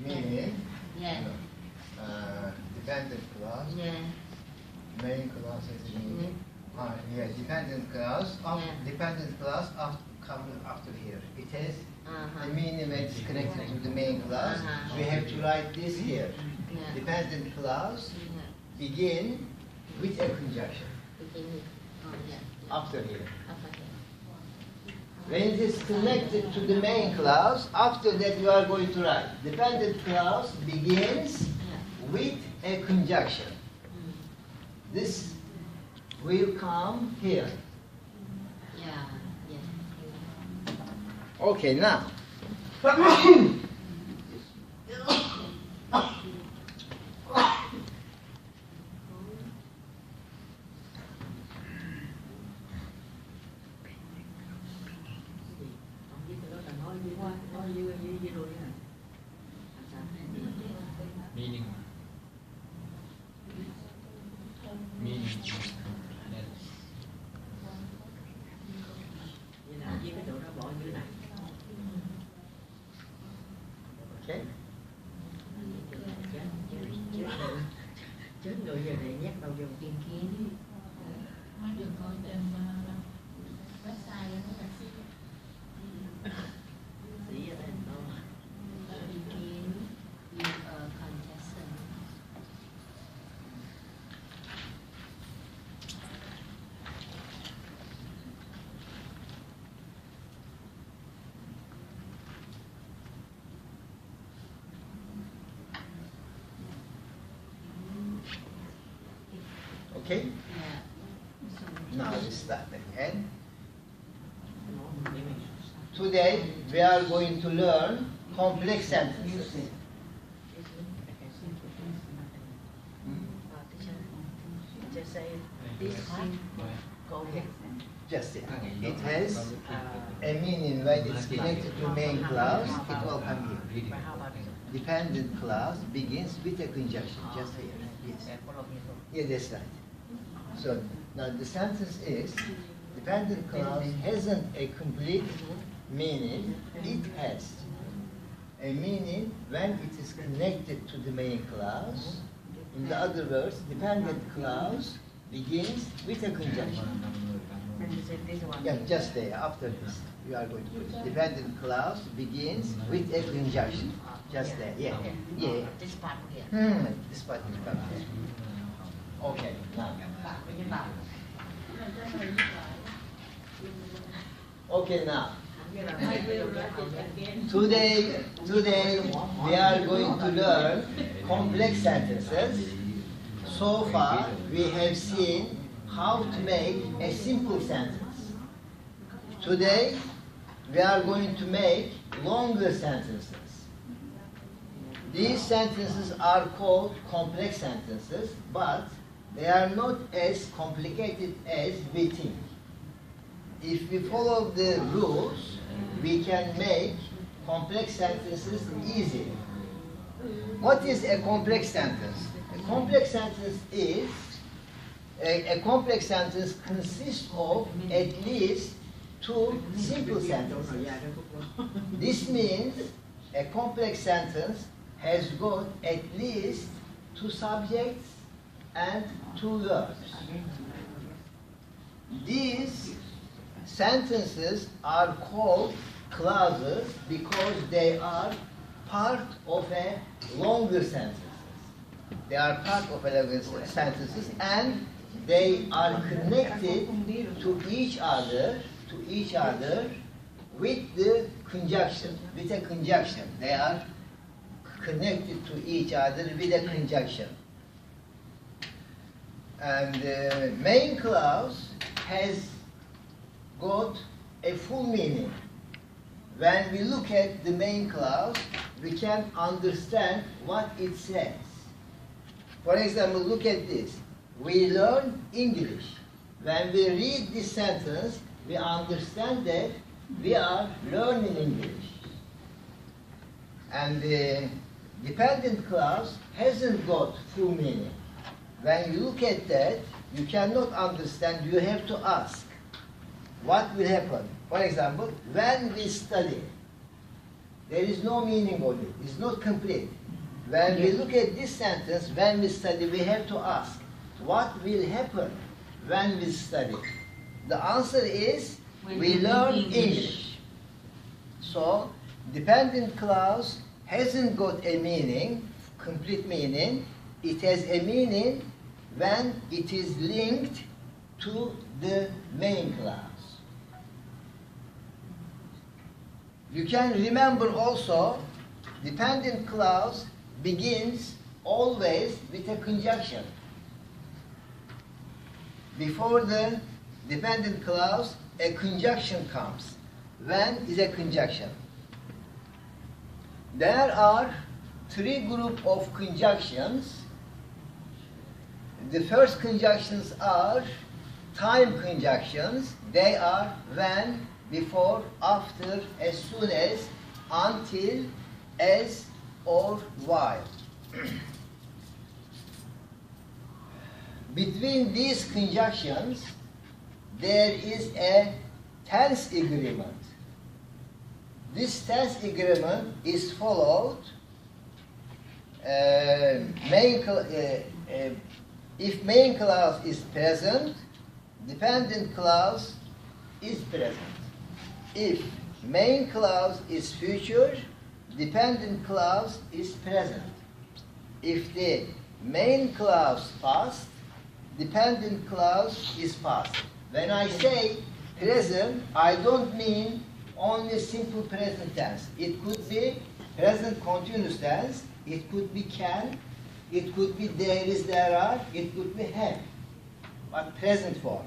meaning Yeah. Dependent clause. Yeah. Main clause is meaning. Yeah, dependent clause of dependent clause of coming after here. It has the meaning when it's connected to the main clause. We have to write this here. Dependent clause begin with a conjunction. After here. When it is connected to the main clause, after that you are going to write dependent clause begins with a conjunction. This will come here. Okay, now. Meaning. Meaning. Okay. Chứ người giờ này nhắc đầu dùng tiền kiến. Nói được coi trên website nó là gì? Gì ở đây đâu? Begin with a conjunction. Okay? Now we start again. Today we are going to learn complex sentences. Just say this one. Go ahead. Just it. It has a meaning when it's connected to main clause. It will come here. Dependent clause begins with a conjunction. Just here. Yes. Yeah, that's right. So now the sentence is dependent clause hasn't a complete meaning. It has a meaning when it is connected to the main clause. In the other words, dependent clause begins with a conjunction. Yeah, just there, after this, you are going to put it. Dependent clause begins with a conjunction. Just there, yeah. Yeah. This part here. This part is coming here. Okay, now. Okay, now. Today we are going to learn complex sentences. So far we have seen how to make a simple sentence. Today we are going to make longer sentences. These sentences are called complex sentences, but they are not as complicated as we think. If we follow the rules, we can make complex sentences easy. What is a complex sentence? A complex sentence is a complex sentence consists of at least two simple sentences. This means a complex sentence has got at least two subjects and two verbs. These sentences are called clauses because they are part of a longer sentence. They are part of a longer sentences and they are connected to each other with the conjunction, with a conjunction. They are connected to each other with a conjunction. And the main clause has got a full meaning. When we look at the main clause, we can understand what it says. For example, look at this. We learn English. When we read this sentence, we understand that we are learning English. And the dependent clause hasn't got full meaning. When you look at that, you cannot understand, you have to ask. What will happen? For example, when we study. There is no meaning of it. It's not complete. When we look at this sentence, when we study, we have to ask, what will happen when we study? The answer is, we learn English. So, dependent clause hasn't got a meaning, complete meaning. It has a meaning when it is linked to the main clause. You can remember also, dependent clause begins always with a conjunction. Before the dependent clause, a conjunction comes. When is a conjunction? There are three groups of conjunctions. The first conjunctions are time conjunctions. They are when, before, after, as soon as, until, as, or while. Between these conjunctions, there is a tense agreement. This tense agreement is followed. If main clause is present, dependent clause is present. If main clause is future, dependent clause is present. If the main clause past, dependent clause is past. When I say present, I don't mean only simple present tense. It could be present continuous tense, it could be can, it could be there is, there are, it could be have, but present form.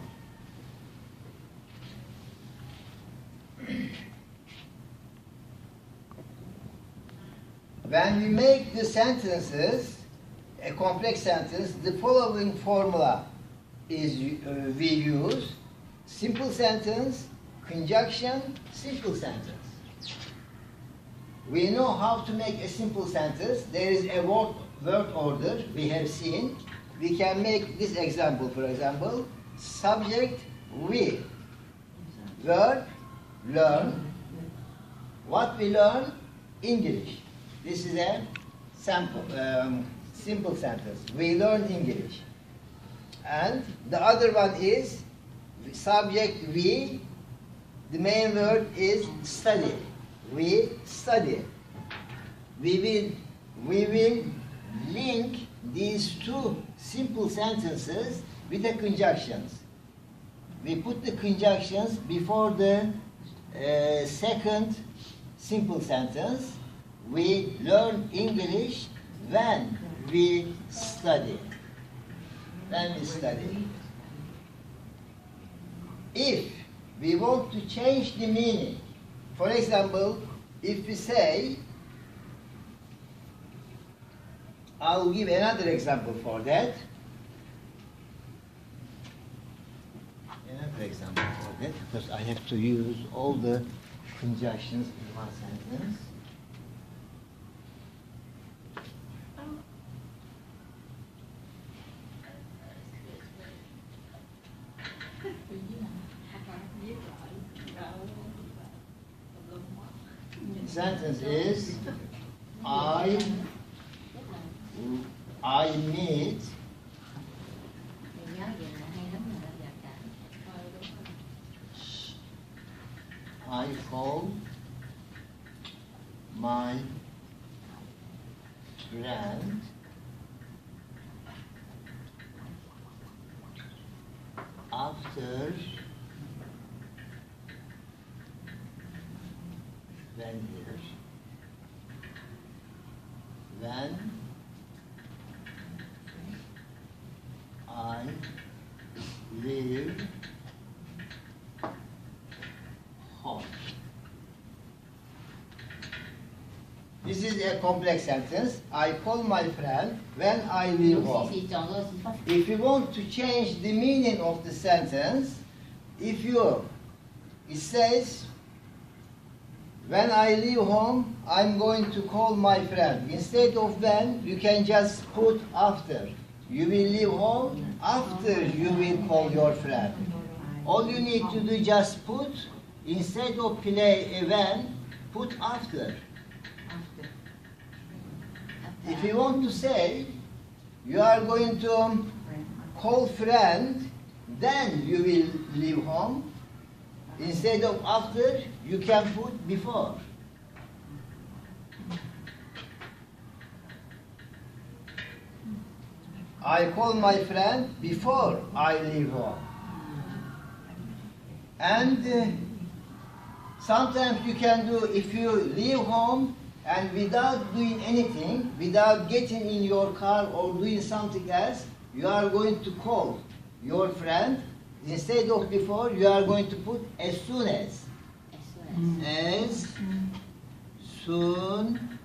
When we make the sentences, a complex sentence, the following formula is we use: simple sentence, conjunction, simple sentence. We know how to make a simple sentence. There is a word order we have seen. We can make this example, for example, subject, we. Verb, learn. What we learn? English. This is a sample, simple sentence. We learn English. And the other one is subject, we. The main word is study. We study. We will link these two simple sentences with the conjunctions. We put the conjunctions before the second simple sentence. We learn English when we study. When we study. If we want to change the meaning, for example, if we say, I'll give another example for that. Another example for that, because I have to use all the conjunctions in one sentence. Sentence is, I meet I call my friend after when I leave home. This is a complex sentence. I call my friend when I leave home. If you want to change the meaning of the sentence, it says, when I leave home, I'm going to call my friend. Instead of when, you can just put after. You will leave home after you will call your friend. All you need to do, just put, instead of play a when, put after. If you want to say, you are going to call friend, then you will leave home. Instead of after, you can put before. I call my friend before I leave home. And sometimes you can do, if you leave home and without doing anything, without getting in your car or doing something else, you are going to call your friend. Instead of before, you are going to put as soon as. As soon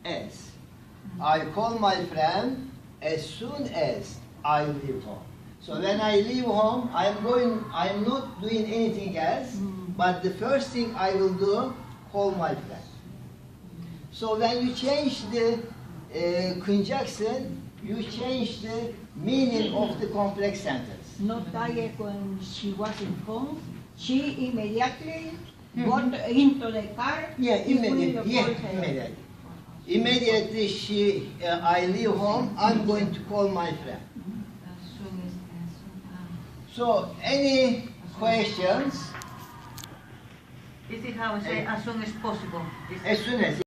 as. I call my friend as soon as I leave home. So when I leave home, I'm not doing anything else, but the first thing I will do, call my friend. So when you change the conjunction, you change the meaning of the complex sentence. Notaye when she was in home, she immediately got into the car. Yeah, immediately. Yeah, immediately. Immediately I leave home, I'm going to call my friend. So, any questions? This is how we say as soon as possible. As soon as.